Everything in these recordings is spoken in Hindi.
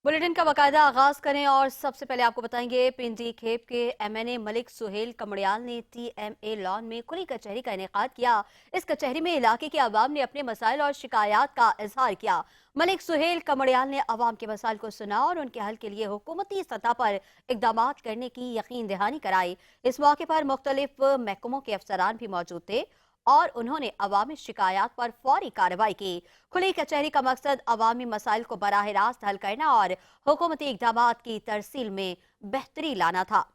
बुलेटिन का बाकायदा आगाज करें और सबसे पहले आपको बताएंगे पिंडी खेप के एमएनए मलिक सुहेल कमड़ियाल ने टीएमए लॉन में खुली कचहरी का इनेकाद किया। इस कचहरी में इलाके के अवाम ने अपने मसाइल और शिकायत का इजहार किया। मलिक सुहेल कमड़ियाल ने अवाम के मसाइल को सुना और उनके हल के लिए हुकूमती सतह पर इकदाम करने की यकीन दहानी कराई। इस मौके पर मुख्तलिफ महकमों के अफसरान भी मौजूद थे और उन्होंने अवामी शिकायत पर फौरी कार्रवाई की। खुली कचहरी का मकसद अवामी मसाइल को बराह रास्त हल करना और हुकूमती इकदाम की तरसील में बेहतरी लाना था।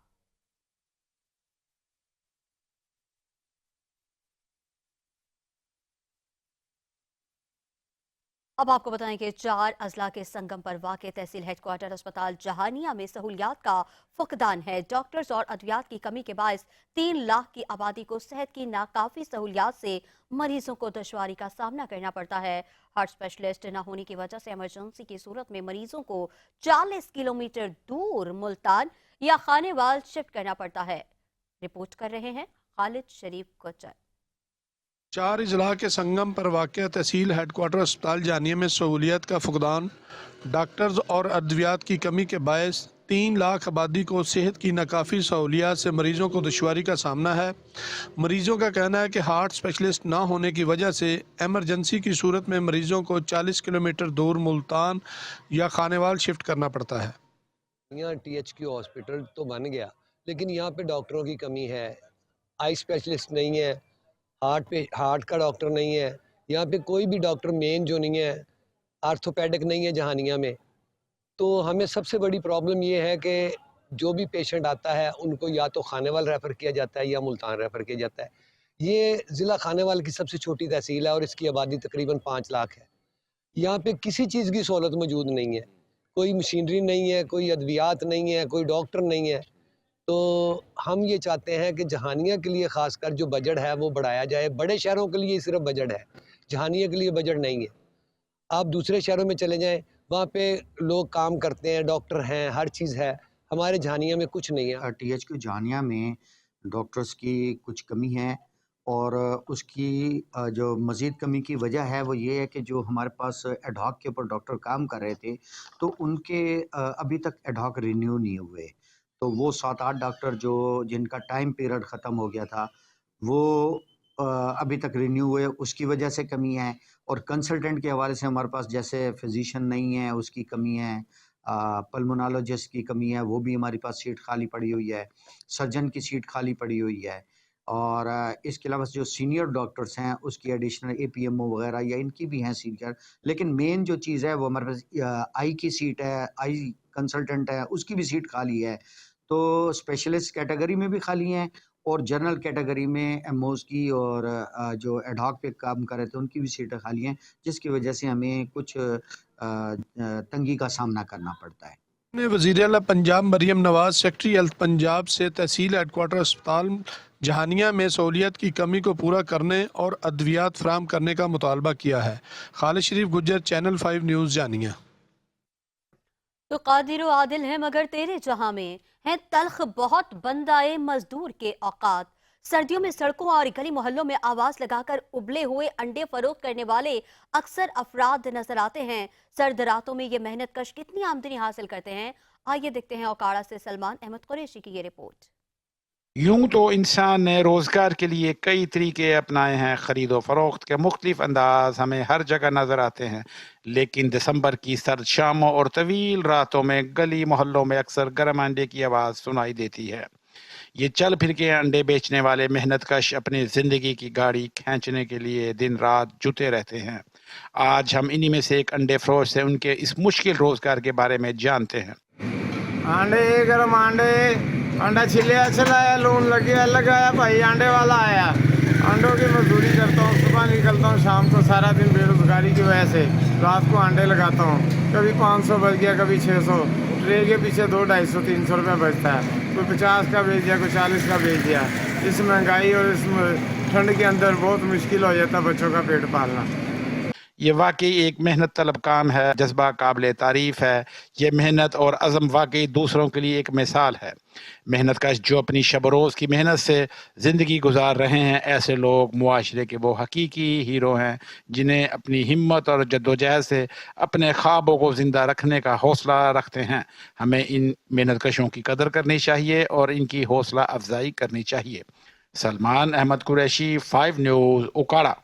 अब आपको बताएं कि 4 अजला के संगम पर वाक़ तहसील हेडक्वार्टर अस्पताल जहानिया में सहूलियात का फुकदान है। डॉक्टर्स और अद्वियात की कमी के बायस 3 लाख की आबादी को सेहत की नाकाफी सहूलियात से मरीजों को दुश्वारी का सामना करना पड़ता है। हार्ट स्पेशलिस्ट न होने की वजह से इमरजेंसी की सूरत में मरीजों को 40 किलोमीटर दूर मुल्तान या खानेवाल शिफ्ट करना पड़ता है। रिपोर्ट कर रहे हैं खालिद शरीफ कोचर। 4 अजला के संगम पर वाक़ तहसील हेडक्वार्टर अस्पताल जानिया में सहूलियत का फुकदान। डॉक्टर्स और अद्वियात की कमी के बायस 3 लाख आबादी को सेहत की नाकाफ़ी सहूलियात से मरीज़ों को दुश्वारी का सामना है। मरीज़ों का कहना है कि हार्ट स्पेशलिस्ट ना होने की वजह से एमरजेंसी की सूरत में मरीज़ों को 40 किलोमीटर दूर मुल्तान या खानेवाल शिफ्ट करना पड़ता है। यहाँ THQ हॉस्पिटल तो बन गया, लेकिन यहाँ पे डॉक्टरों की कमी है। आई स्पेशलिस्ट नहीं है, हार्ट का डॉक्टर नहीं है, यहाँ पे कोई भी डॉक्टर मेन जो नहीं है, आर्थोपेडिक नहीं है जहानिया में। तो हमें सबसे बड़ी प्रॉब्लम ये है कि जो भी पेशेंट आता है उनको या तो खानेवाल रेफ़र किया जाता है या मुल्तान रेफ़र किया जाता है। ये ज़िला खानेवाल की सबसे छोटी तहसील है और इसकी आबादी तकरीबन 5 लाख है। यहाँ पे किसी चीज़ की सहूलत मौजूद नहीं है, कोई मशीनरी नहीं है, कोई अद्वियात नहीं है, कोई डॉक्टर नहीं है। तो हम ये चाहते हैं कि जहानिया के लिए ख़ासकर जो बजट है वो बढ़ाया जाए। बड़े शहरों के लिए सिर्फ बजट है, जहानिया के लिए बजट नहीं है। आप दूसरे शहरों में चले जाएँ, वहाँ पे लोग काम करते हैं, डॉक्टर हैं, हर चीज़ है। हमारे जहानिया में कुछ नहीं है। THQ जानिया में डॉक्टर्स की कुछ कमी है और उसकी जो मज़ीद कमी की वजह है वो ये है कि जो हमारे पास एडहॉक के ऊपर डॉक्टर काम कर रहे थे तो उनके अभी तक एडहॉक रिन्यू नहीं हुए। तो वो 7-8 डॉक्टर जो जिनका टाइम पीरियड ख़त्म हो गया था वो अभी तक रिन्यू हुए, उसकी वजह से कमी है। और कंसल्टेंट के हवाले से हमारे पास जैसे फिजिशियन नहीं है, उसकी कमी है। पल्मोनोलॉजिस्ट की कमी है, वो भी हमारे पास सीट खाली पड़ी हुई है। सर्जन की सीट खाली पड़ी हुई है। और इसके अलावा जो सीनियर डॉक्टर्स हैं उसकी एडिशनल APMO वगैरह या इनकी भी हैं सीनियर। लेकिन मेन जो चीज़ है वो हमारे पास आई की सीट है, आई कंसल्टेंट है, उसकी भी सीट खाली है। तो स्पेशलिस्ट कैटेगरी में भी खाली हैं और जनरल कैटेगरी में MOs की और जो एडहॉक पे काम कर रहे थे उनकी भी सीटें खाली हैं, जिसकी वजह से हमें कुछ तंगी का सामना करना पड़ता है। वज़ीर आला पंजाब मरियम नवाज सेक्रेटरी हेल्थ पंजाब से तहसील हेडक्वार्टर अस्पताल जहानिया में सहूलियत की कमी को पूरा करने और अद्वियात फराहम करने का मुतालबा किया है। खालिद शरीफ गुज्जर, चैनल 5 न्यूज़ जानिया। तो कादिर व आदिल है मगर तेरे जहां में है तल्ख बहुत बंदाए मजदूर के औकात। सर्दियों में सड़कों और गली मोहल्लों में आवाज लगाकर उबले हुए अंडे फरोख्त करने वाले अक्सर अफराद नजर आते हैं। सर्द रातों में ये मेहनत कश कितनी आमदनी हासिल करते हैं, आइए देखते हैं ओकाड़ा से सलमान अहमद कुरैशी की ये रिपोर्ट। यूं तो इंसान ने रोज़गार के लिए कई तरीके अपनाए हैं। ख़रीदो फरोख्त के मुख्तलिफ अंदाज हमें हर जगह नज़र आते हैं, लेकिन दिसंबर की सर्द शामों और तवील रातों में गली मोहल्लों में अक्सर गर्म अंडे की आवाज़ सुनाई देती है। ये चल फिर के अंडे बेचने वाले मेहनत कश अपनी ज़िंदगी की गाड़ी खींचने के लिए दिन रात जुटे रहते हैं। आज हम इन्हीं में से एक अंडे फरोश से उनके इस मुश्किल रोज़गार के बारे में जानते हैं। अंडे गरम अंडा छिलिया चलाया, लून लगिया लगाया, भाई अंडे वाला आया। अंडों की मजदूरी करता हूँ, सुबह निकलता हूँ, शाम को सारा दिन बेरोजगारी की वजह से रात को अंडे लगाता हूँ। कभी 500 बच गया, कभी 600। ट्रे के पीछे 200, 250, 300 रुपये बचता है। कोई 50 का बेच दिया, कोई 40 का बेच दिया। इस महंगाई और इस ठंड के अंदर बहुत मुश्किल हो जाता है बच्चों का पेट पालना। ये वाकई एक मेहनत तलब काम है, जज्बा काबिल तारीफ है। ये मेहनत और अज़म वाकई दूसरों के लिए एक मिसाल है। मेहनत कश जो अपनी शब रोज़ की मेहनत से ज़िंदगी गुजार रहे हैं, ऐसे लोग मुआशरे के वो हकीकी हीरो हैं जिन्हें अपनी हिम्मत और जद्दोजहद से अपने ख्वाबों को ज़िंदा रखने का हौसला रखते हैं। हमें इन मेहनत कशों की कदर करनी चाहिए और इनकी हौसला अफजाई करनी चाहिए। सलमान अहमद कुरैशी, 5 न्यूज़, उकाड़ा।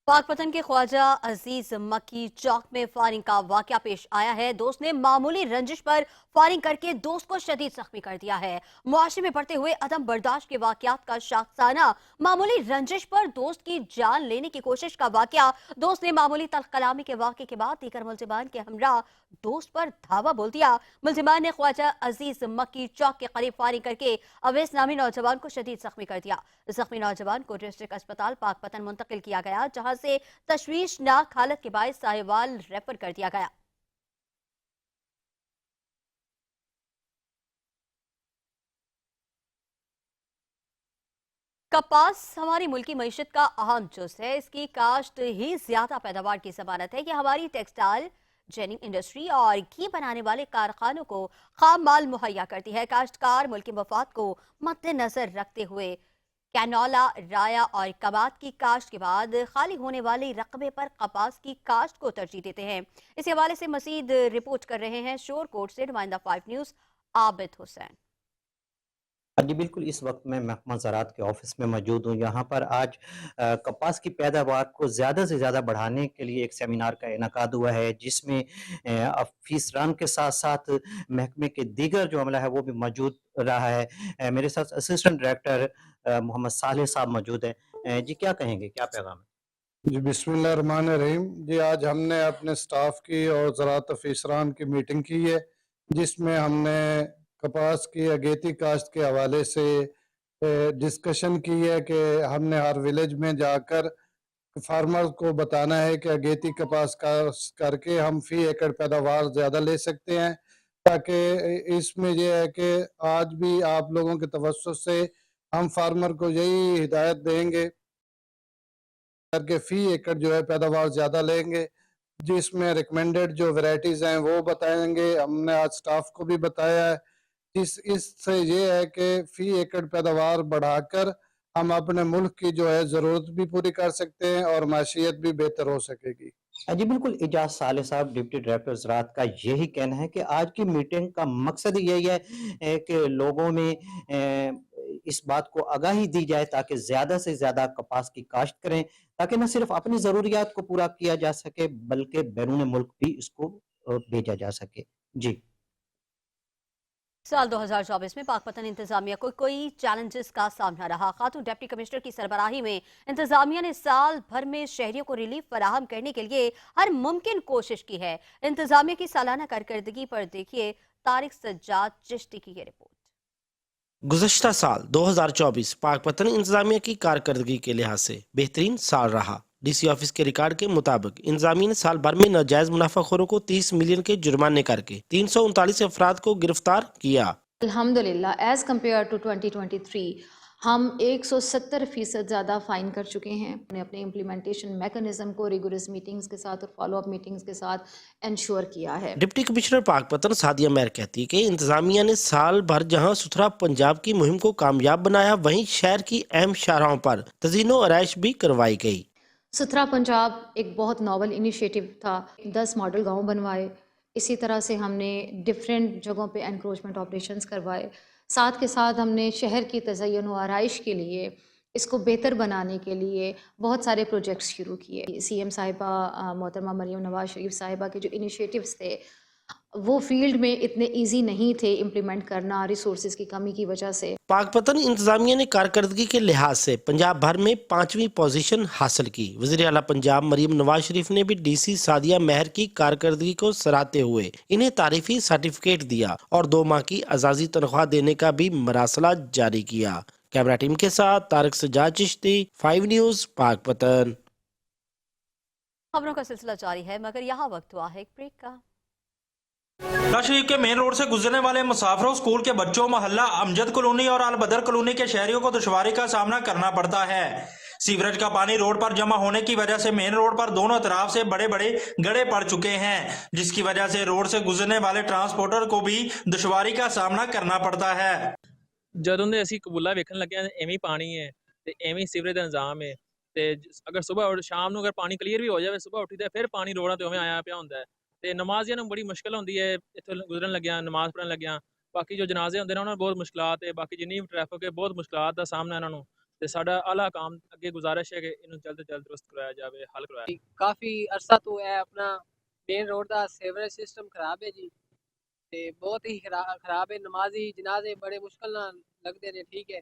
पाकपतन के ख्वाजा अजीज मक्की चौक में फायरिंग का वाकया पेश आया है। दोस्त ने मामूली रंजिश पर फायरिंग करके दोस्त को शदीद जख्मी कर दिया है। मुआशरे में बढ़ते हुए अदम बर्दाश्त के वाकयात का शाखसाना, मामूली रंजिश पर दोस्त की जान लेने की कोशिश का वाकया। दोस्त ने मामूली तल्ख कलामी के वाकये के बाद दीगर मुल्जिमान के हमरा दोस्त पर धावा बोल दिया। मुल्जिमान ने ख्वाजा अजीज मक्की चौक के करीब फायरिंग करके अवैस नामी नौजवान को शदीद जख्मी कर दिया। जख्मी नौजवान को डिस्ट्रिक्ट अस्पताल पाकपतन मुंतकिल किया गया, जहां से तशवीशनाक हालत के बायस साहिवाल रेफर कर दिया गया। कपास हमारी मुल्की मईशत का अहम जुज़ है। इसकी काश्त ही ज्यादा पैदावार की जमानत है। यह हमारी टेक्सटाइल, जेनिंग इंडस्ट्री और घी बनाने वाले कारखानों को खाम माल मुहैया करती है। काश्तकार मुल्की मफाद को मद्देनजर रखते हुए कैनोला, राया और कबात की काश्त के बाद खाली होने वाले रकबे पर कपास की काश्त को तरजीह देते हैं। इस हवाले से मजीद रिपोर्ट कर रहे हैं शोरकोट से नुमाइंदा 5 न्यूज़ आबिद हुसैन। जी बिल्कुल, इस वक्त मैं महकमा ज़राअत के ऑफिस में मौजूद हूँ। यहाँ पर आज कपास की पैदावार को ज़्यादा से ज़्यादा बढ़ाने के लिए एक सेमिनार का इनेकाद हुआ है, जिसमें अफीसरान के साथ-साथ महकमे के दीगर जो अमला है वो भी मौजूद रहा है। मेरे साथ असिस्टेंट डायरेक्टर मोहम्मद सालेह साहब मौजूद हैं। जी क्या कहेंगे, क्या पैगाम है? जी बिस्मिल्लाहिर्रहमानिर्रहीम। जी आज हमने अपने स्टाफ की और ज़राअत अफीसरान की मीटिंग की है, जिसमें हमने कपास की अगेती काश्त के हवाले से डिस्कशन की है कि हमने हर विलेज में जाकर फार्मर को बताना है कि अगेती कपास काश्त करके हम फी एकड़ पैदावार ज़्यादा ले सकते हैं, ताकि इसमें यह है कि आज भी आप लोगों के तवज्जुह से हम फार्मर को यही हिदायत देंगे करके फी एकड़ जो है पैदावार ज़्यादा लेंगे, जिसमें रिकमेंडेड जो वैरायटीज़ हैं वो बताएंगे। हमने आज स्टाफ को भी बताया है। इससे ये है कि फी एकड़ पैदावार बढ़ाकर हम अपने मुल्क की जो है ज़रूरत भी पूरी कर सकते हैं और माशियत भी बेहतर हो सकेगी। जी बिल्कुल, इजाज़ साले साहब डिप्टी डायरेक्टर ज़राअत का यही कहना है कि आज की मीटिंग का मकसद यही है कि लोगों में इस बात को आगाही दी जाए ताकि ज़्यादा से ज़्यादा कपास की काश्त करें, ताकि न सिर्फ अपनी ज़रूरियात को पूरा किया जा सके बल्कि बैरून मुल्क भी इसको भेजा जा सके। जी। साल 2024 में पाकपतन इंतजामिया को कोई चैलेंजेस का सामना रहा। खातून डिप्टी कमिश्नर की सरबराही में इंतजामिया ने साल भर में शहरियों को रिलीफ फराहम करने के लिए हर मुमकिन कोशिश की है। इंतजामिया की सालाना कारकर्दगी पर देखिए तारिक सज्जाद चिश्ती की ये रिपोर्ट। गुज़श्ता साल 2024 पाकपतन इंतजामिया की कारकर्दगी के लिहाज से बेहतरीन साल रहा। डीसी ऑफिस के रिकॉर्ड के मुताबिक इंतजामिया ने साल भर में नाजायज मुनाफाखोरों को 30 मिलियन के जुर्माने करके 339 अफराद को गिरफ्तार किया। अल्हम्दुलिल्लाह एज़ कम्पेयर टू 2023 हम 170% ज़्यादा फ़ाइन कर चुके हैं। हमने अपने इम्प्लीमेंटेशन मैकेनिज्म को रिगोरस मीटिंग्स के साथ और फॉलोअप मीटिंग्स के साथ इंश्योर किया है। डिप्टी कमिश्नर पाकपतन सादिया मेहर कहती है कि इंतजामिया ने साल भर जहां सुथरा पंजाब की मुहिम को कामयाब बनाया, वहीं शहर की अहम शाहराहों पर तज़ीनो आराइश भी करवाई गई। सुथरा पंजाब एक बहुत नॉवल इनिशिएटिव था। 10 मॉडल गांव बनवाए। इसी तरह से हमने डिफरेंट जगहों पे एनक्रोचमेंट ऑपरेशंस करवाए। साथ के साथ हमने शहर की तज़य्युन व आराइश के लिए, इसको बेहतर बनाने के लिए बहुत सारे प्रोजेक्ट्स शुरू किए। सीएम साहिबा मोहतरमा मरियम नवाज शरीफ साहिबा के जो इनिशिएटिव्स थे वो फील्ड में इतने इजी नहीं थे इम्प्लीमेंट करना, रिसोर्सेज की कमी की वजह से। पाकपतन इंतजामिया ने कारकर्दगी के लिहाज से पंजाब भर में 5वीं पोजीशन हासिल की। वज़ीर आला पंजाब मरियम नवाज शरीफ ने भी डीसी सादिया मेहर की कारकर्दगी को सराहते हुए इन्हें तारीफी सर्टिफिकेट दिया और 2 माह की आजादी तनख्वाह देने का भी मरासला जारी किया। कैमरा टीम के साथ तारिक सज्जाद चिश्ती, 5 न्यूज़, पाकपतन। खबरों का सिलसिला जारी है, मगर यहाँ वक्त हुआ है एक ब्रेक का। शरीफ के मेन रोड से गुजरने वाले मुसाफिरों, स्कूल के बच्चों, मोहल्ला अमजद कॉलोनी और अलबदर कॉलोनी के शहरियों को दुश्वारी का सामना करना पड़ता है। सीवरेज का पानी रोड पर जमा होने की वजह से मेन रोड पर दोनों तरफ से बड़े बड़े गड्ढे पड़ चुके हैं, जिसकी वजह से रोड से गुजरने वाले ट्रांसपोर्टर को भी दुश्वारी का सामना करना पड़ता है। ਜਦੋਂ ਦੇ ਅਸੀਂ ਕਬੂਲਾ ਵੇਖਣ ਲੱਗੇ ਹਾਂ ਐਵੇਂ ਹੀ ਪਾਣੀ ਹੈ ਤੇ ਐਵੇਂ ਹੀ ਸੀਵਰੇਜ ਦਾ ਇੰਤਜ਼ਾਮ ਹੈ ਤੇ ਅਗਰ ਸਵੇਰ ਔਰ ਸ਼ਾਮ ਨੂੰ ਅਗਰ ਪਾਣੀ ਕਲੀਅਰ ਵੀ ਹੋ ਜਾਵੇ, ਸਵੇਰ ਉੱਠੀ ਤੇ ਫਿਰ ਪਾਣੀ ਰੋਡਾਂ ਤੇ ਉਵੇਂ ਆਇਆ ਪਿਆ ਹੁੰਦਾ ਹੈ ਤੇ ਨਮਾਜ਼ੀਆਂ ਨੂੰ ਬੜੀ ਮੁਸ਼ਕਲ ਹੁੰਦੀ ਹੈ ਇੱਥੋਂ ਗੁਜ਼ਰਨ ਲੱਗਿਆ, ਨਮਾਜ਼ ਪੜ੍ਹਨ ਲੱਗਿਆ। ਬਾਕੀ ਜੋ ਜਨਾਜ਼ੇ ਹੁੰਦੇ ਨੇ ਉਹਨਾਂ ਨੂੰ ਬਹੁਤ ਮੁਸ਼ਕਲਾਤ ਹੈ, ਬਾਕੀ ਜਿੰਨੀ ਵੀ ਟ੍ਰੈਫਿਕ ਹੈ ਬਹੁਤ ਮੁਸ਼ਕਲਾਤ ਦਾ ਸਾਹਮਣਾ ਇਹਨਾਂ ਨੂੰ। ਤੇ ਸਾਡਾ ਆਲਾ ਕੰਮ ਅੱਗੇ ਗੁਜ਼ਾਰਿਸ਼ ਹੈ ਕਿ ਇਹਨੂੰ ਜਲਦ ਤੋਂ ਜਲਦ ਦਰੁਸਤ ਕਰਵਾਇਆ ਜਾਵੇ, ਹੱਲ ਕਰਵਾਇਆ ਜਾਵੇ। ਕਾਫੀ ਅਰਸਾ ਤੋਂ ਹੈ ਆਪਣਾ ਮੇਨ ਰੋਡ ਦਾ ਸੀਵਰੇਜ ਸਿਸਟਮ ਖਰਾਬ ਹੈ ਜੀ ਤੇ ਬਹੁਤ ਹੀ ਖਰਾਬ ਹੈ। ਨਮਾਜ਼ੀ ਜਨਾਜ਼ੇ ਬੜੇ ਮੁਸ਼ਕਲ ਨਾਲ लगते हैं, ठीक है।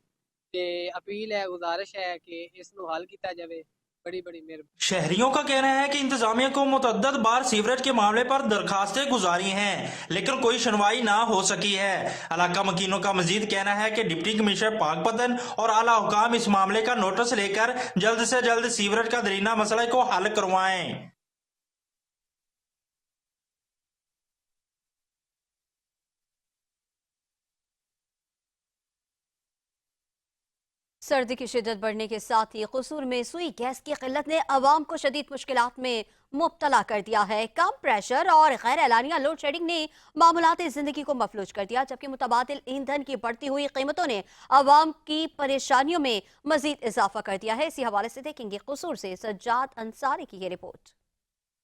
ते अपील है, गुजारिश है कि इसनू हल किया जाए। बड़ी बड़ी मेहरबानी। शहरियों का कहना है कि इंतजामिया को मुतअद्दद बार सीवरेज के मामले पर दरखास्तें गुजारी हैं, लेकिन कोई सुनवाई ना हो सकी है। इलाका मकीनों का मजीद कहना है कि डिप्टी कमिश्नर पाकपतन और आला हुकाम इस मामले का नोटिस लेकर जल्द से जल्द सीवरेज का दरीना मसला को हल करवाएं। सर्दी की शिद्दत बढ़ने के साथ ही कसूर में सुई गैस की किल्लत ने अवाम को शदीद मुश्किलात में मुब्तला कर दिया है। कम प्रेशर और गैर एलानिया लोड शेडिंग ने मामूलाती जिंदगी को मफलूज कर दिया, जबकि मुतबादिल ईंधन की बढ़ती हुई कीमतों ने अवाम की परेशानियों में मजीद इजाफा कर दिया है। इसी हवाले से देखेंगे कसूर से सज्जाद अंसारी की ये रिपोर्ट।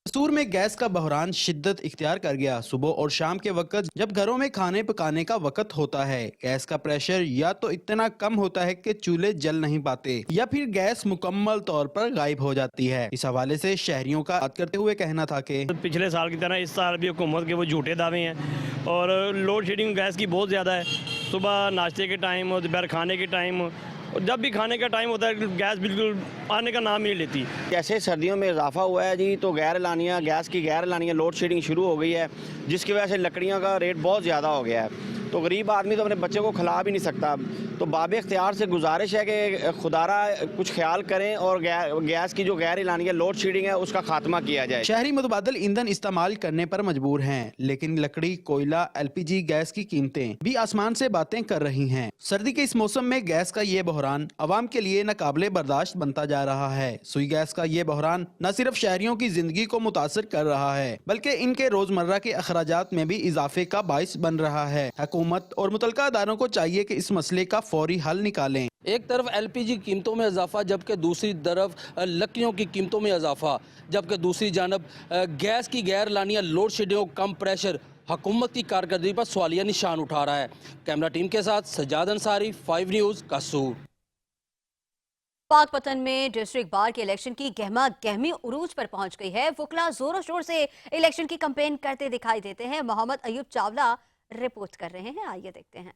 कसूर में गैस का बहरान शिद्दत इख्तियार कर गया। सुबह और शाम के वक्त जब घरों में खाने पकाने का वक्त होता है, गैस का प्रेशर या तो इतना कम होता है कि चूल्हे जल नहीं पाते या फिर गैस मुकम्मल तौर पर गायब हो जाती है। इस हवाले से शहरियों का बात करते हुए कहना था कि पिछले साल की तरह इस साल भी हुकूमत के वो झूठे दावे हैं और लोड शेडिंग गैस की बहुत ज़्यादा है। सुबह नाश्ते के टाइम और दोपहर खाने के टाइम और जब भी खाने का टाइम होता है गैस बिल्कुल आने का नाम ही नहीं लेती। जैसे सर्दियों में इजाफा हुआ है जी, तो गैस की गैर एलानिया लोड शेडिंग शुरू हो गई है, जिसकी वजह से लकड़ियों का रेट बहुत ज़्यादा हो गया है। तो गरीब आदमी तो अपने बच्चे को खिला भी नहीं सकता। तो बाब इख्तियार से गुजारिश है कि खुदारा कुछ ख्याल करें और गैस की जो गैर एलानिया लोड शेडिंग है उसका खात्मा किया जाए। शहरी मुतबादिल ईंधन इस्तेमाल करने पर मजबूर हैं, लेकिन लकड़ी, कोयला, LPG गैस की कीमतें भी आसमान से बातें कर रही हैं। सर्दी के इस मौसम में गैस का ये बहरान अवाम के लिए नाकाबिले बर्दाश्त बनता जा रहा है। सुई गैस का ये बहरान न सिर्फ शहरियों की जिंदगी को मुतासर कर रहा है, बल्कि इनके रोजमर्रा के अखराजात में भी इजाफे का बाइस बन रहा है। हुकूमत और मुतलका अदारों को चाहिए कि इस मसले का फौरी हल निकालें। एक तरफ LPG कीमतों में इजाफा, जबकि दूसरी तरफ लकड़ियों की कीमतों में इजाफा, जबकि दूसरी जानब गैस की गैर लानिया लोड शेडिंग, कम प्रेशर हुकूमत की कारकर्दगी पर सवालिया निशान उठा रहा है। कैमरा टीम के साथ सज्जाद अंसारी, 5 न्यूज़, कसूर। पाकपतन में डिस्ट्रिक्ट बार के इलेक्शन की गहमा गहमी उरूज पर पहुंच गई है। वकला जोरों शोर से इलेक्शन की कैंपेन करते दिखाई देते हैं। मोहम्मद अयूब चावला रिपोर्ट कर रहे हैं, आइए देखते हैं।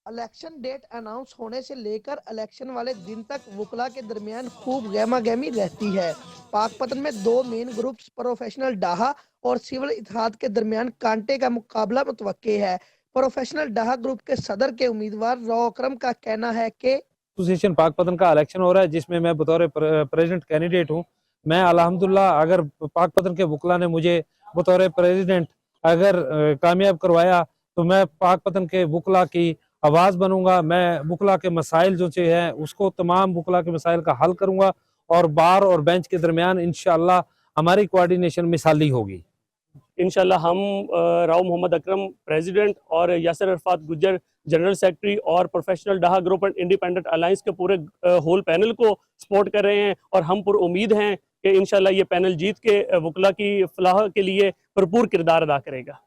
इलेक्शन डेट अनाउंस होने से लेकर इलेक्शन वाले दिन तक वकला के दरमियान खूब गहमा गहमी रहती है। पाकपतन में दो मेन ग्रुप्स प्रोफेशनल डाहा और सिविल इत्तेहाद के दरमियान कांटे का मुकाबला मुतवक्के है। प्रोफेशनल डाहा ग्रुप के सदर के उम्मीदवार रौ अकरम का कहना है कि एसोसिएशन पाकपतन का इलेक्शन हो रहा है, जिसमें मैं बतौर प्रेसिडेंट कैंडिडेट हूँ। मैं अल्हम्दुलिल्लाह अगर पाकपतन के वकला ने मुझे बतौर प्रेसिडेंट अगर कामयाब करवाया तो मैं पाकपतन के वकला की आवाज़ बनूंगा। मैं वकला के मसाइल जो हैं उसको तमाम वकला के मसाइल का हल करूंगा और बार और बेंच के दरमियान इंशाअल्लाह हमारी कोऑर्डिनेशन मिसाली होगी। इंशाल्लाह हम राव मोहम्मद अकरम प्रेसिडेंट और यासिर अरफात गुज्जर जनरल सेक्रेटरी और प्रोफेशनल डाहा ग्रुप एंड इंडिपेंडेंट अलायंस के पूरे होल पैनल को सपोर्ट कर रहे हैं और हम पुर उम्मीद हैं कि इंशाल्लाह ये पैनल जीत के वकला की फलाह के लिए भरपूर किरदार अदा करेगा।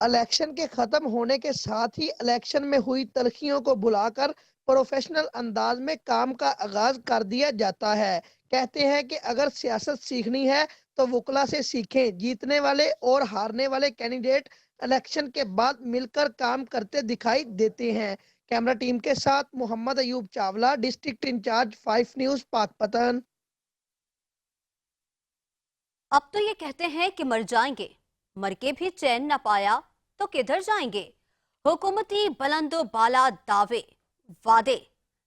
इलेक्शन के खत्म होने के साथ ही इलेक्शन में हुई तलखियों को बुलाकर प्रोफेशनल अंदाज में काम का आगाज कर दिया जाता है। कहते हैं कि अगर सियासत सीखनी है तो वकला से सीखें। जीतने वाले और हारने वाले कैंडिडेट इलेक्शन के बाद मिलकर काम करते दिखाई देते हैं। कैमरा टीम के साथ Mohammad Ayub Chawla, district in charge, 5 news, Pakpattan. अब तो ये कहते हैं कि मर जाएंगे, मर के भी चैन न पाया तो किधर जाएंगे। हुकूमती बुलंदो बाला दावे वादे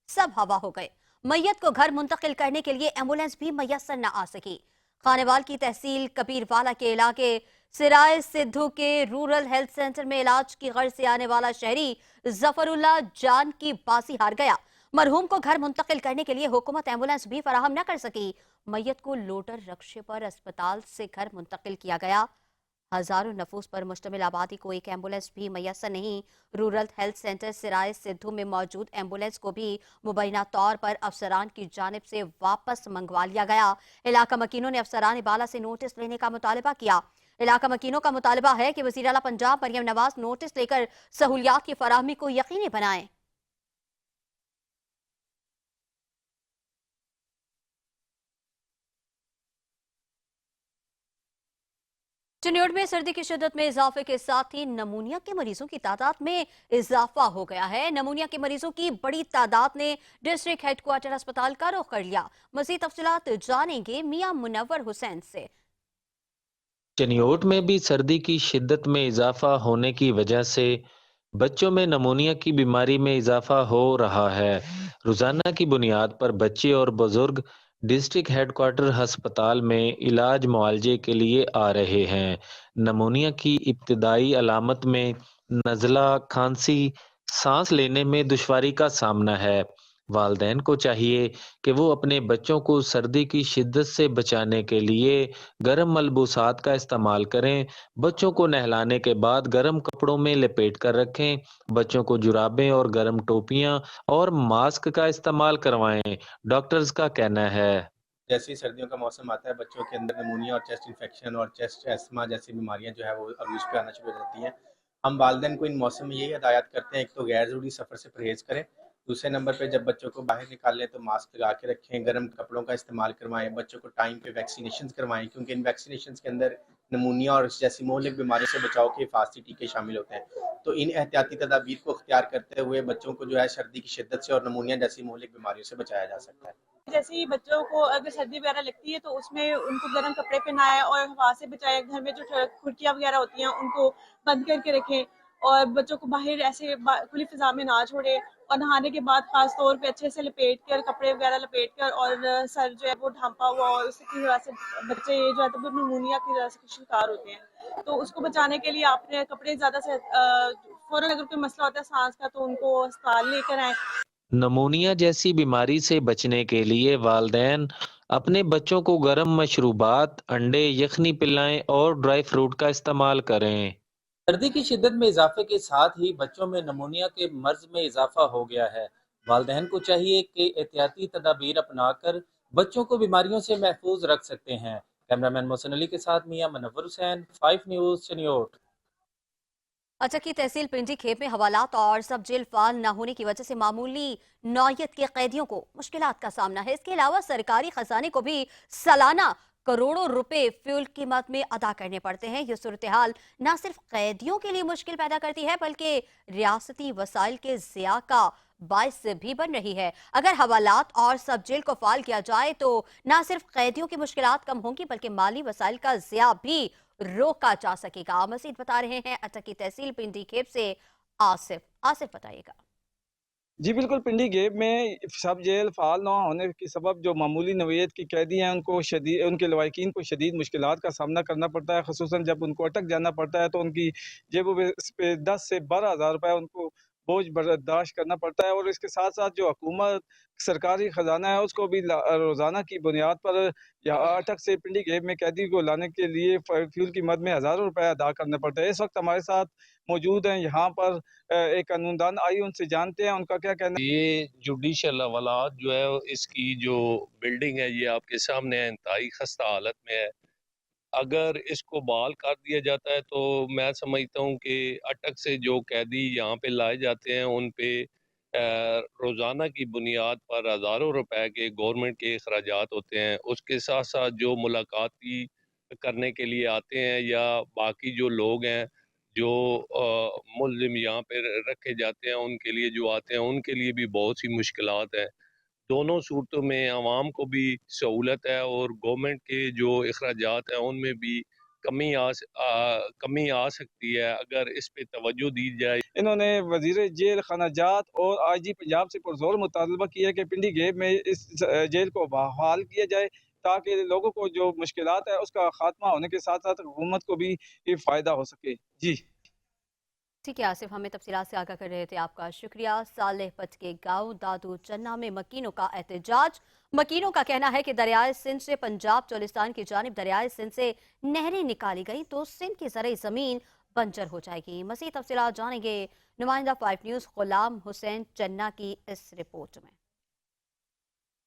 सब हवा हो गए। मैयत को घर मुंतकिल करने के लिए एम्बुलेंस भी मैसर न आ सकी। खानेवाल की तहसील कबीरवाला के इलाके सिराय सिद्धू के रूरल हेल्थ सेंटर में इलाज की गर्ज से आने वाला शहरी जफरुल्लाह जान की बाजी हार गया। मरहूम को घर मुंतकिल करने के लिए हुकूमत एम्बुलेंस भी फराहम न कर सकी। मैयत को लोटर रक्शे पर अस्पताल से घर मुंतकिल किया गया। हजारों नफूस पर मुश्तमिल आबादी को एक एम्बुलेंस भी मैसर नहीं। रूरल हेल्थ सेंटर सिराय सिद्धू में मौजूद एम्बुलेंस को भी मुबैना तौर पर अफसरान की जानिब से वापस मंगवा लिया गया। इलाका मकीनों ने अफसरान बाला से नोटिस लेने का मुतालबा किया। इलाका मकीनों का मुतालबा है कि वज़ीर आला पंजाब मरियम नवाज नोटिस लेकर सहूलियात की फराहमी को यकीनी बनाएं। चिन्योट में सर्दी की शिद्दत में इजाफे के साथ ही नमूनिया के मरीजों की तादाद में इजाफा हो गया है। नमूनिया के मरीजों की बड़ी तादाद ने डिस्ट्रिक्ट हेडक्वार्टर अस्पताल का रुख कर लिया। मजीद तफसीलात जानेंगे मियां मुनव्वर हुसैन से। चिन्योट में भी सर्दी की शिद्दत में इजाफा होने की वजह से बच्चों में नमूनिया की बीमारी में इजाफा हो रहा है। रोजाना की बुनियाद पर बच्चे और बुजुर्ग डिस्ट्रिक्ट हेडक्वार्टर अस्पताल में इलाज मुआलजे के लिए आ रहे हैं। नमूनिया की इब्तिदाई अलामत में नज़ला, खांसी, सांस लेने में दुश्वारी का सामना है। वालिदैन को चाहिए कि वो अपने बच्चों को सर्दी की शिद्दत से बचाने के लिए गर्म मलबूसात का इस्तेमाल करें। बच्चों को नहलाने के बाद गर्म कपड़ों में लपेट कर रखें। बच्चों को जुराबें और गर्म टोपियां और मास्क का इस्तेमाल करवाएं। डॉक्टर्स का कहना है, जैसे ही सर्दियों का मौसम आता है बच्चों के अंदर निमोनिया और चेस्ट इन्फेक्शन और चेस्ट एस्थमा जैसी बीमारियां जो है वो अरूज पे आना शुरू हो जाती हैं। हम वालिदैन को इन मौसम में यही हदायत करते हैं, एक तो गैर ज़रूरी सफ़र से परहेज़ करें। दूसरे नंबर पे जब बच्चों को बाहर निकालें तो मास्क लगा के रखें, गर्म कपड़ों का इस्तेमाल करवाएं, बच्चों को टाइम पे वैक्सीनेशन करवाएं, क्योंकि इन वैक्सीनेशन के अंदर नमूनिया और जैसी मोहलिक बीमारियों से बचाव के हिफाजती टीके शामिल होते हैं। तो इन एहतियाती तदाबीर को अख्तियार करते हुए बच्चों को जो है सर्दी की शिद्दत से और नमूनिया जैसी मोहलिक बीमारियों से बचाया जा सकता है। जैसे ही बच्चों को अगर सर्दी वगैरह लगती है तो उसमें उनको गर्म कपड़े पहनाएं और हवा से बचाएं। घर में जो खिड़कियाँ वगैरह होती हैं उनको बंद करके रखें और बच्चों को बाहर ऐसे खुली फिजा में ना छोड़ें। और नहाने के बाद खास तौर पे अच्छे से लपेट कर, कपड़े वगैरह लपेट कर और सर जो है वो ढांपा हुआ और उसकी वजह से बच्चे जो है तो नमूनिया की वजह से शिकार होते हैं। तो उसको बचाने के लिए आपने कपड़े ज़्यादा से फ़ौरन अगर कोई मसला होता है सांस का तो उनको अस्पताल लेकर आएँ। नमूनिया जैसी बीमारी से बचने के लिए वालिदैन अपने बच्चों को गर्म मशरूबात, अंडे, यखनी पिलाएं और ड्राई फ्रूट का इस्तेमाल करें। सर्दी की शिद्दत में इजाफे के साथ ही बच्चों में नमूनिया के मर्ज में इजाफा हो गया है। वालिदैन को चाहिए कि एहतियाती तदाबीर अपनाकर बच्चों को बीमारियों से महफूज रख सकते हैं। कैमरामैन मोहसिन अली के साथ मियां मुनव्वर हुसैन, 5 न्यूज़, चिन्योट। अटकी तहसील पिंडी खेप में हवालात और सब जेल फाल न होने की वजह से मामूली नौयत के कैदियों को मुश्किलात का सामना है। इसके अलावा सरकारी खजाने को भी सालाना करोड़ों रुपए फ्यूल कीमत में अदा करने पड़ते हैं। ये सूरत हाल न सिर्फ कैदियों के लिए मुश्किल पैदा करती है बल्कि रियासती वसाइल के ज़िया का बायस भी बन रही है। अगर हवालात और सब जेल को फाल किया जाए तो न सिर्फ कैदियों की मुश्किलात कम होंगी बल्कि माली वसाइल का ज़िया भी रोका जा सकेगा। मजीद बता रहे हैं अटकी तहसील पिंडी खेप से आसिफ बताइएगा। जी बिल्कुल, पिंडी गेप में सब जेल फाल ना होने के सबब जो मामूली नौयत की कैदी हैं उनके लवाकिन को शदीद मुश्किलात का सामना करना पड़ता है। ख़ुसूसन जब उनको अटक जाना पड़ता है तो उनकी जेबों पे 10 से 12,000 रुपये उनको बोझ बर्दाश्त करना पड़ता है। और इसके साथ साथ जो हुकूमत सरकारी ख़जाना है उसको भी रोज़ाना की बुनियाद पर यहाँ अटक से पिंडी गेप में कैदी को लाने के लिए फ्यूल की मद में हज़ारों रुपये अदा करने पड़ते हैं। इस वक्त हमारे साथ मौजूद हैं यहाँ पर एक कानूनदान, आई उनसे जानते हैं उनका क्या कहना है। ये जुडिशल हवालात जो है इसकी जो बिल्डिंग है ये आपके सामने है, इंतहाई खस्ता हालत में है। अगर इसको बहाल कर दिया जाता है तो मैं समझता हूँ कि अटक से जो कैदी यहाँ पे लाए जाते हैं उन पे रोज़ाना की बुनियाद पर हज़ारों रुपए के गवर्नमेंट के अखराजात होते हैं। उसके साथ साथ जो मुलाकाती करने के लिए आते हैं या बाकी जो लोग हैं जो मुल्ज़िम यहाँ पे रखे जाते हैं उनके लिए जो आते हैं उनके लिए भी बहुत सी मुश्किलात हैं। दोनों सूरतों में आवाम को भी सहूलत है और गवर्नमेंट के जो अखराजात हैं उनमें भी कमी आ सकती है अगर इस पे तवज्जो दी जाए। इन्होंने वजीर जेल खनाजात और IG पंजाब से पुरजोर मुतालबा किया कि पिंडी गेप में इस जेल को बहाल किया जाए। ताकि लोगों को जो मुश्किलात है उसका खात्मा होने के साथ साथ हुकूमत को भी ये फ़ायदा हो सके। जी ठीक है आसिफ, हमें तफसीलात से आगाह कर रहे थे, आपका शुक्रिया। सालेहपत के गांव दादू चन्ना में मकीनों का एहतजाज। मकीनों का कहना है कि दरियाए सिंध से पंजाब चोलिस्तान की जानिब दरियाए सिंध से नहरें निकाली गई तो सिंध की ज़रई ज़मीन बंजर हो जाएगी। मज़ीद तफसीलात जानेंगे नुमाइंदा 5 न्यूज़ गुलाम हुसैन चन्ना की इस रिपोर्ट में।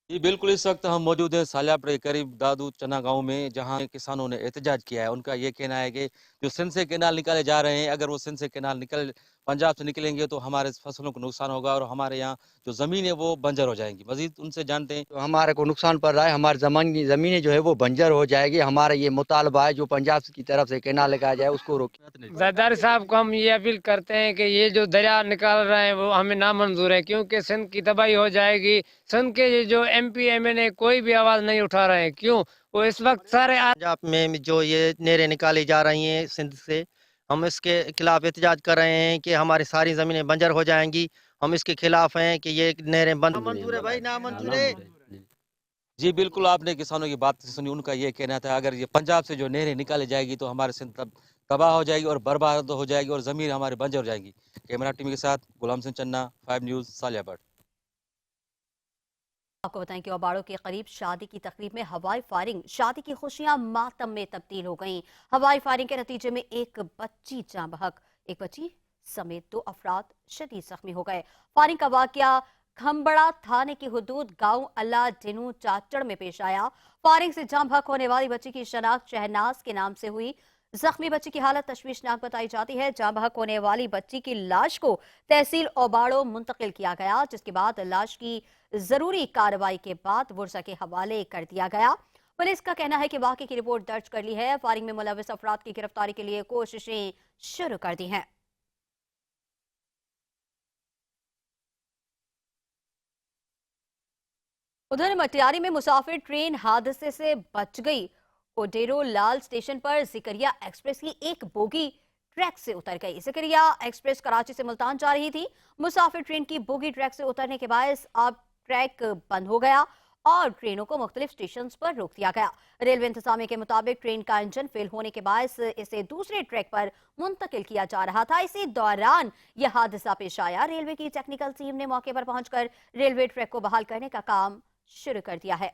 जी बिल्कुल, इस वक्त हम मौजूद हैं सालियापुर के करीब दादू चना गांव में, जहां किसानों ने एहतजाज किया है। उनका ये कहना है कि जो सिंध से केनाल निकाले जा रहे हैं, अगर वो सिंध से केनाल निकल पंजाब से निकलेंगे तो हमारे फसलों को नुकसान होगा और हमारे यहाँ जो ज़मीन है वो बंजर हो जाएंगी। मजीद उनसे जानते हैं। तो हमारे को नुकसान पड़ रहा है, हमारी ज़मीनें जो है वो बंजर हो जाएगी। हमारा ये मुतालबा है जो पंजाब की तरफ से केनाल लगाया जाए उसको रोके। जरदारी साहब को हम ये अपील करते हैं कि ये जो दरिया निकाल रहे हैं वो हमें नामंजूर है, क्योंकि सिंध की तबाही हो जाएगी। सिंध के जो MP MNA कोई भी आवाज़ नहीं उठा रहे हैं। क्यों? वो इस वक्त सारे पंजाब में जो ये नहरें निकाली जा रही हैं सिंध से, हम इसके खिलाफ एहतजाज कर रहे हैं कि हमारी सारी ज़मीनें बंजर हो जाएंगी। हम इसके खिलाफ हैं कि ये नहरें बंद। नामंजूर है भाई, नामंजूर है। जी बिल्कुल, आपने किसानों की बात सुनी। उनका ये कहना था अगर ये पंजाब से जो नहरें निकाली जाएगी तो हमारे सिंध तबाह हो जाएगी और बर्बाद हो जाएगी और ज़मीन हमारी बंजर हो जाएगी। कैमरा टीम के साथ गुलाम सिंह चन्ना, 5 न्यूज़ सालियापुर। आपको बताएं कि ओबाड़ों के करीब शादी की तकरीब में हवाई फायरिंग, शादी की खुशियां मातम में तब्दील हो गईं। हवाई फायरिंग के नतीजे में एक बच्ची जान बहक, एक बच्ची समेत 2 अफराद शदीद जख्मी हो गए। फायरिंग का वाकया खम्बड़ा थाने की हुदूद गांव अल्लाह डिनू चाचड़ में पेश आया। फायरिंग से जान बहक होने वाली बच्ची की शनाख्त शहनाज के नाम से हुई। जख्मी बच्ची की हालत तशवीशनाक बताई जाती है। जान बहक होने वाली बच्ची की लाश को तहसील ओबाड़ो मुंतकिल किया गया, जिसके बाद लाश की जरूरी कार्रवाई के बाद वर्सा के हवाले कर दिया गया। पुलिस का कहना है कि वाकये की रिपोर्ट दर्ज कर ली है। फायरिंग में मुलविस अफराद की गिरफ्तारी के लिए कोशिशें शुरू कर दी हैं। उधर मटियारी में मुसाफिर ट्रेन हादसे से बच गई। ओडेरो लाल स्टेशन पर जिकरिया एक्सप्रेस की एक बोगी ट्रैक से उतर गई। जिकरिया एक्सप्रेस कराची से मुल्तान जा रही थी। मुसाफिर ट्रेन की बोगी ट्रैक से उतरने के बाद अब ट्रैक बंद हो गया और ट्रेनों को मुख्तलिफ स्टेशन पर रोक दिया गया। रेलवे इंतजामिया के मुताबिक ट्रेन का इंजन फेल होने के बाद इसे दूसरे ट्रैक पर मुंतकिल किया जा रहा था। इसी दौरान यह हादसा पेश आया। रेलवे की टेक्निकल टीम ने मौके पर पहुंचकर रेलवे ट्रैक को बहाल करने का काम शुरू कर दिया है।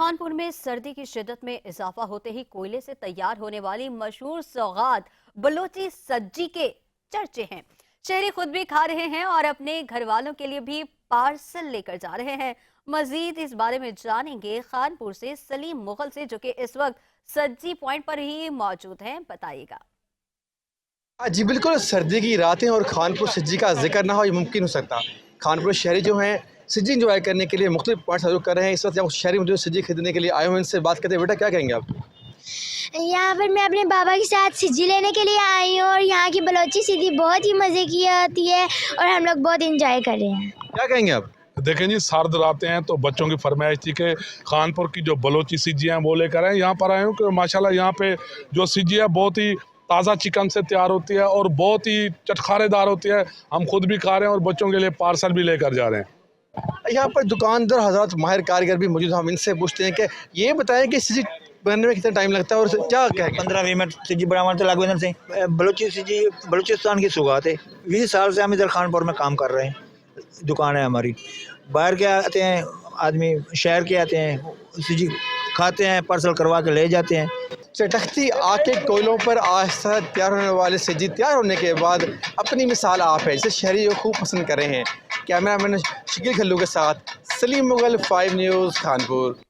कानपुर में सर्दी की शिद्दत में इजाफा होते ही कोयले से तैयार होने वाली मशहूर सौगात बलोची सज्जी के चर्चे हैं। शहरी खुद भी खा रहे हैं और अपने घर वालों के लिए भी पार्सल लेकर जा रहे हैं। मजीद इस बारे में जानेंगे खानपुर से सलीम मुगल से, जो कि इस वक्त सज्जी पॉइंट पर ही मौजूद हैं। बताइएगा। जी बिल्कुल, सर्दी की रातें और खानपुर सज्जी का जिक्र ना हो ये मुमकिन हो सकता। खानपुर शहरी जो हैं सज्जी इंजॉय करने के लिए मुख्तलिफ पॉइंट्स सर्व कर रहे हैं। इस वक्त जब शहरी मुझे सज्जी खरीदने के लिए आए हुए, इनसे बात करते हैं। बेटा क्या कहेंगे आप? यहाँ पर मैं अपने बाबा के साथ सज्जी लेने के लिए आई हूँ और यहाँ की बलोची सज्जी बहुत ही मज़े की होती है और हम लोग बहुत इंजॉय कर रहे हैं। क्या कहेंगे आप? देखें जी, सर्द रातें हैं तो बच्चों की फरमाइश थी कि खानपुर की जो बलोची सज्जी हैं वो लेकर आए। यहाँ पर आए हूँ कि माशाल्लाह यहाँ पे जो सज्जी है बहुत ही ताज़ा चिकन से तैयार होती है और बहुत ही चटखारेदार होती है। हम खुद भी खा रहे हैं और बच्चों के लिए पार्सल भी लेकर जा रहे हैं। यहाँ पर दुकानदार हज़रात माहिर कारीगर भी मौजूद हैं। हम इनसे पूछते हैं कि ये बताएं कि सज्जी बनने में कितना टाइम लगता है और क्या कहेंगे? 15-20 मिनट सज्जी बनाने लगभग इधर से। बलोची सज्जी बलूचिस्तान की सौगात है। 20 साल से हम इधर खानपुर में काम कर रहे हैं। दुकान है हमारी। बाहर के आते हैं आदमी, शहर के आते हैं, सज्जी खाते हैं, पार्सल करवा के ले जाते हैं। चटकती आग के कोयलों पर आहिस्ता तैयार होने वाले सज्जी तैयार होने के बाद अपनी मिसाल आप है, जिसे शहरी खूब पसंद कर रहे हैं। कैमरामैन शकील खल्लू के साथ सलीम मुगल, 5 न्यूज़ खानपुर।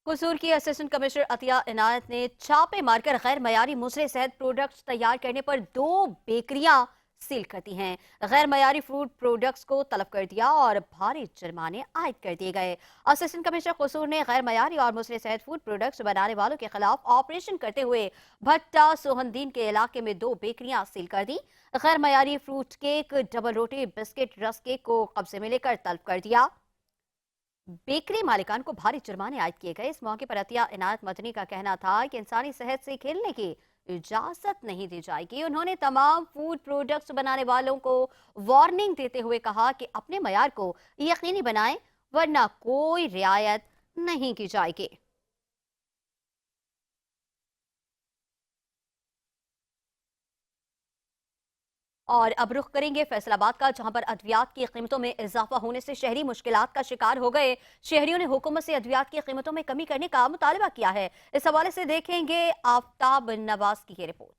कसूर की असिस्टेंट कमिश्नर अतिया इनायत ने छापे मारकर गैर मयारी मुसरे सेहत प्रोडक्ट्स तैयार करने पर 2 बेकरियां सील कर दी हैं। गैर मयारी फूड प्रोडक्ट्स को तलब कर दिया और भारी जुर्माने आयद कर दिए गए। असिस्टेंट कमिश्नर कसूर ने गैर मयारी और मुसरे सेहत फूड प्रोडक्ट्स बनाने वालों के खिलाफ ऑपरेशन करते हुए भट्टा सोहनदीन के इलाके में 2 बेकरियां सील कर दी। गैर मयारी फ्रूट केक, डबल रोटी, बिस्किट, रस्क केक को कब्जे में लेकर तलब कर दिया। बेकरी मालिकान को भारी जुर्माने आयद किए गए। इस मौके पर अतिया इनायत मदनी का कहना था कि इंसानी सेहत से खेलने की इजाजत नहीं दी जाएगी। उन्होंने तमाम फूड प्रोडक्ट्स बनाने वालों को वार्निंग देते हुए कहा कि अपने मयार को यकीनी बनाएं, वरना कोई रियायत नहीं की जाएगी। और अब रुख करेंगे फैसलाबाद का, जहां पर अद्वियात की कीमतों में इजाफा होने से शहरी मुश्किलात का शिकार हो गए। शहरियों ने हुकूमत से अद्वियात की कीमतों में कमी करने का मुतालबा किया है। इस हवाले से देखेंगे आफ्ताब नवाज की ये रिपोर्ट।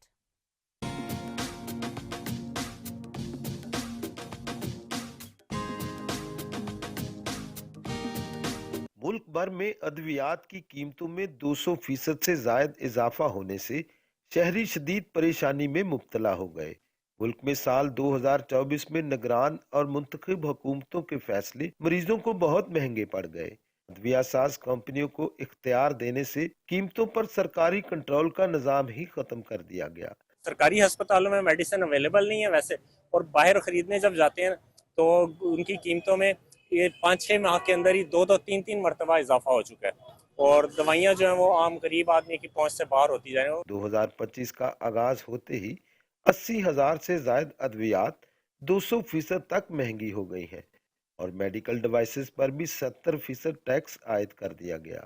मुल्क भर में अद्वियात की कीमतों में 200% से जायद इजाफा होने से शहरी शदीद परेशानी में मुब्तला हो गए। मुल्क में साल 2024 में निगरान और मुंतखब हुकूमतों के फैसले मरीजों को बहुत महंगे पड़ गए। अद्विया साज कंपनियों को इख्तियार देने से कीमतों पर सरकारी कंट्रोल का निज़ाम ही खत्म कर दिया गया। सरकारी अस्पतालों में मेडिसिन अवेलेबल नहीं है वैसे, और बाहर खरीदने जब जाते हैं तो उनकी कीमतों में ये 5-6 माह के अंदर ही 2-2, 3-3 मरतबा इजाफा हो चुका है, और दवाइयाँ जो है वो आम गरीब आदमी की पहुंच से बाहर होती जा रही हैं। 2025 का आगाज होते ही 80,000 से जायद अद्वियात 200% तक महंगी हो गई हैं और मेडिकल डिवाइसेस पर भी 70% टैक्स आयद कर दिया गया।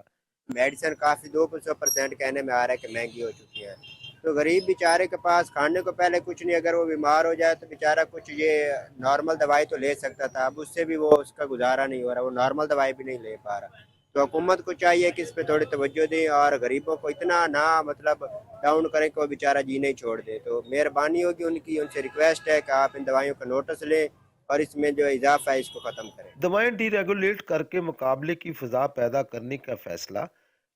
मेडिसिन काफ़ी 200% कहने में आ रहा है कि महंगी हो चुकी है, तो गरीब बेचारे के पास खाने को पहले कुछ नहीं, अगर वो बीमार हो जाए तो बेचारा कुछ ये नॉर्मल दवाई तो ले सकता था, अब उससे भी वो उसका गुजारा नहीं हो रहा, वो नॉर्मल दवाई भी नहीं ले पा रहा। तो हुकूमत को चाहिए कि इस पे थोड़ी तवज्जो दें और गरीबों को इतना ना मतलब डाउन करें कि वो बेचारा जी नहीं छोड़ दे। तो मेहरबानी होगी उनकी, उनसे रिक्वेस्ट है कि आप इन दवाइयों का नोटिस लें और इसमें जो इजाफा है इसको ख़त्म करें। दवाएं डीरेगुलेट करके मुकाबले की फ़िज़ा पैदा करने का फैसला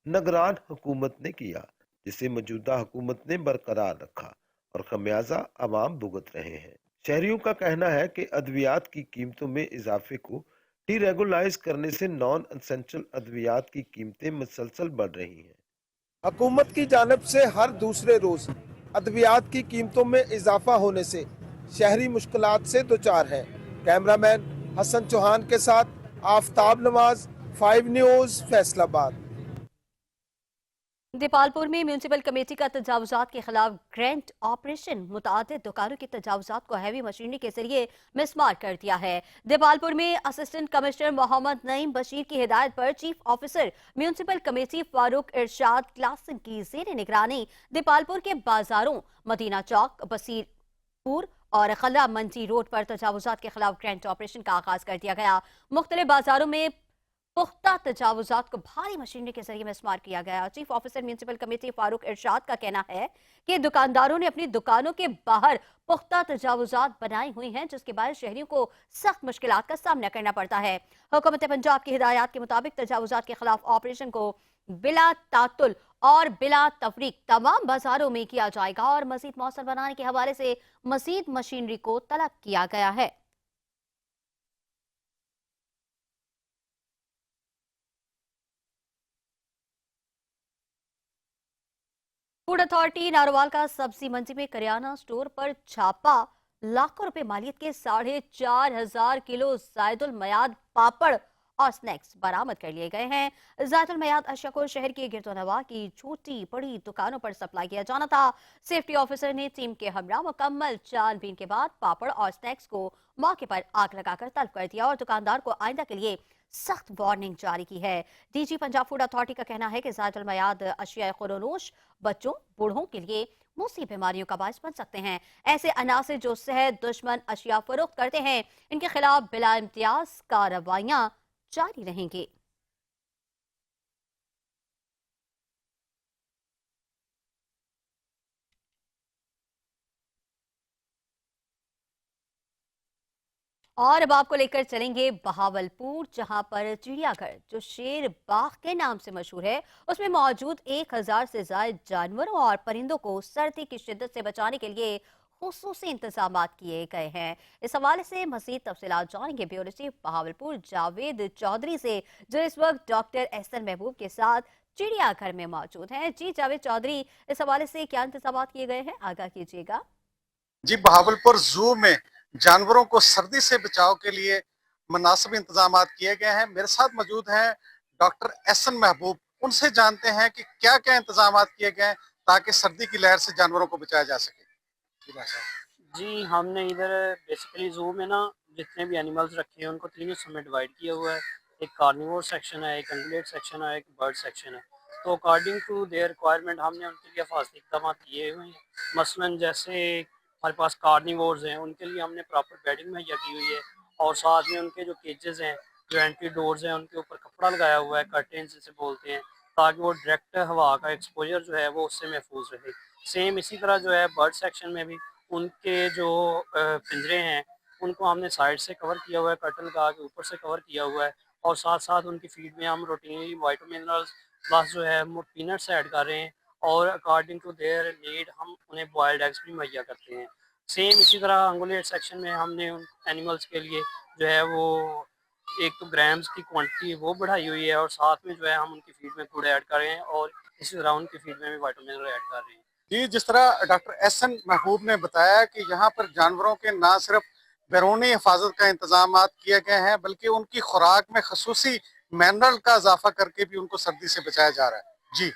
निगरान हुकूमत ने किया, जिसे मौजूदा हुकूमत ने बरकरार रखा और खमियाजा अवाम भुगत रहे हैं। शहरियों का कहना है कि अद्वियात की कीमतों में इजाफे को डीरेगुलाइज करने से नॉन एसेंशियल अद्वियात की कीमतें मुसलसल बढ़ रही हैं। हुकूमत की जानिब से हर दूसरे रोज अद्वियात की कीमतों में इजाफा होने से शहरी मुश्किलात से दोचार हैं। कैमरामैन हसन चौहान के साथ आफ्ताब नवाज, 5 न्यूज़, फैसलाबाद। देपालपुर में म्यूनिसिपल कमेटी का तजावुजात के खिलाफ ग्रैंड ऑपरेशन, मुतादिद दुकानों की तजावुजात को हैवी मशीनरी के जरिए मिसमार कर दिया है। देपालपुर में असिस्टेंट कमिश्नर मोहम्मद नईम बशीर की हिदायत पर chief officer municipal committee Farooq Irshad क्लासन की ज़ेर निगरानी देपालपुर के बाजारों मदीना चौक, बसीरपुर और खला मंडी रोड पर तजावुजात के खिलाफ ग्रैंड ऑपरेशन का आगाज कर दिया गया। मुख्तलिफ बाजारों में पुख्ता तजावुजात को भारी मशीनरी के जरिए मिसमार किया गया। Chief officer municipal committee Farooq Irshad का कहना है कि दुकानदारों ने अपनी दुकानों के बाहर पुख्ता तजावुजात बनाई हुई हैं, जिसके बाद शहरियों को सख्त मुश्किलात का सामना करना पड़ता है। हुकूमत पंजाब की हिदायत के मुताबिक तजावुजात के खिलाफ ऑपरेशन को बिला तातुल और बिला तफरीक तमाम बाजारों में किया जाएगा और मजीद मौसर बनाने के हवाले से मजीद मशीनरी को तलब किया गया है। फूड अथॉरिटी नारोवाल का सब्जी मंडी में करियाना स्टोर पर छापा, लाखों रुपए मालियत के 4,500 किलो जायदुल मयाद पापड़ और स्नैक्स बरामद कर लिए गए हैं। जायदुल मयाद अशिया को शहर के गिरदोनवा की छोटी बड़ी दुकानों पर सप्लाई किया जाना था। सेफ्टी ऑफिसर ने टीम के हमरा मुकम्मल छानबीन के बाद पापड़ और स्नैक्स को मौके पर आग लगाकर तलब कर दिया और दुकानदार को आइंदा के लिए सख्त वार्निंग जारी की है। डीजी पंजाब फूड अथॉरिटी का कहना है कि जायदुल मयाद अशिया खुरोनोश बच्चों बूढ़ों के लिए मुसी बीमारियों का बायस बन सकते हैं। ऐसे अनासिर जो सेहत दुश्मन अशिया फरोख्त करते हैं, इनके खिलाफ बिला इम्तियाज कार्रवाइयां जारी रहेंगी। और अब आपको लेकर चलेंगे बहावलपुर, जहां पर चिड़ियाघर जो शेर बाग के नाम से मशहूर है, उसमें मौजूद 1000 से ज्यादा जानवरों और परिंदों को सर्दी की शिद्दत से बचाने के लिए खुसूसी इंतजाम किए गए हैं। इस हवाले से मजीद तफसीलात जानेंगे ब्यूरो चीफ बहावलपुर जावेद चौधरी से, जो इस वक्त डॉक्टर एहसन महबूब के साथ चिड़ियाघर में मौजूद हैं। जी जावेद चौधरी, इस हवाले से क्या इंतजाम किए गए हैं, आगाह कीजिएगा। जी, बहावलपुर जू में जानवरों को सर्दी से बचाव के लिए मुनासिब इंतजाम किए गए हैं। मेरे साथ मौजूद हैं डॉक्टर एहसन महबूब, उनसे जानते हैं कि क्या क्या इंतजाम किए गए हैं ताकि सर्दी की लहर से जानवरों को बचाया जा सके। जी, हमने इधर बेसिकली ज़ू में ना जितने भी एनिमल्स रखे हैं उनको 3 हिस्सों में डिवाइड किया हुआ है। एक कार्निवोर सेक्शन है, एक अंगुलेट सेक्शन है, एक बर्ड सेक्शन है। तो अकॉर्डिंग टू देयर रिक्वायरमेंट हमने उनके लिए फासले इक़दाम किए हुए हैं। मसलन जैसे हमारे पास कार्निवोर्स हैं, उनके लिए हमने प्रॉपर बेडिंग मुहैया की हुई है और साथ में उनके जो केजेज़ हैं, जो एंट्री डोर्स हैं, उनके ऊपर कपड़ा लगाया हुआ है, कर्टेन्स जिसे बोलते हैं, ताकि वो डायरेक्ट हवा का एक्सपोजर जो है वो उससे महफूज रहे। सेम इसी तरह जो है बर्ड सेक्शन में भी उनके जो पिंजरे हैं उनको हमने साइड से कवर किया हुआ है, कर्टन लगा के ऊपर से कवर किया हुआ है और साथ साथ उनकी फीड में हम रूटीनली वाइटामिनरल्स प्लस जो है वो पीनट्स ऐड कर रहे हैं और अकॉर्डिंग टू देयर नीड हम उन्हें बॉयल्ड एग्स भी मुहैया करते हैं। सेम इसी तरह अंगुलेट सेक्शन में हमने उन एनिमल्स के लिए जो है वो एक तो ग्राम्स की क्वांटिटी वो बढ़ाई हुई है और साथ में जो है हम उनकी फीड में फूड ऐड कर रहे हैं और इसी तरह उनकी फीड में भी वाइटामिनरल ऐड कर रहे हैं। जी, जिस तरह डॉक्टर एहसन महबूब ने बताया कि यहाँ पर जानवरों के ना सिर्फ बैरूनी हिफाजत का इंतजाम किए गए हैं बल्कि उनकी खुराक में खसूसी मिनरल का इजाफा करके भी उनको सर्दी से बचाया जा रहा है। जी।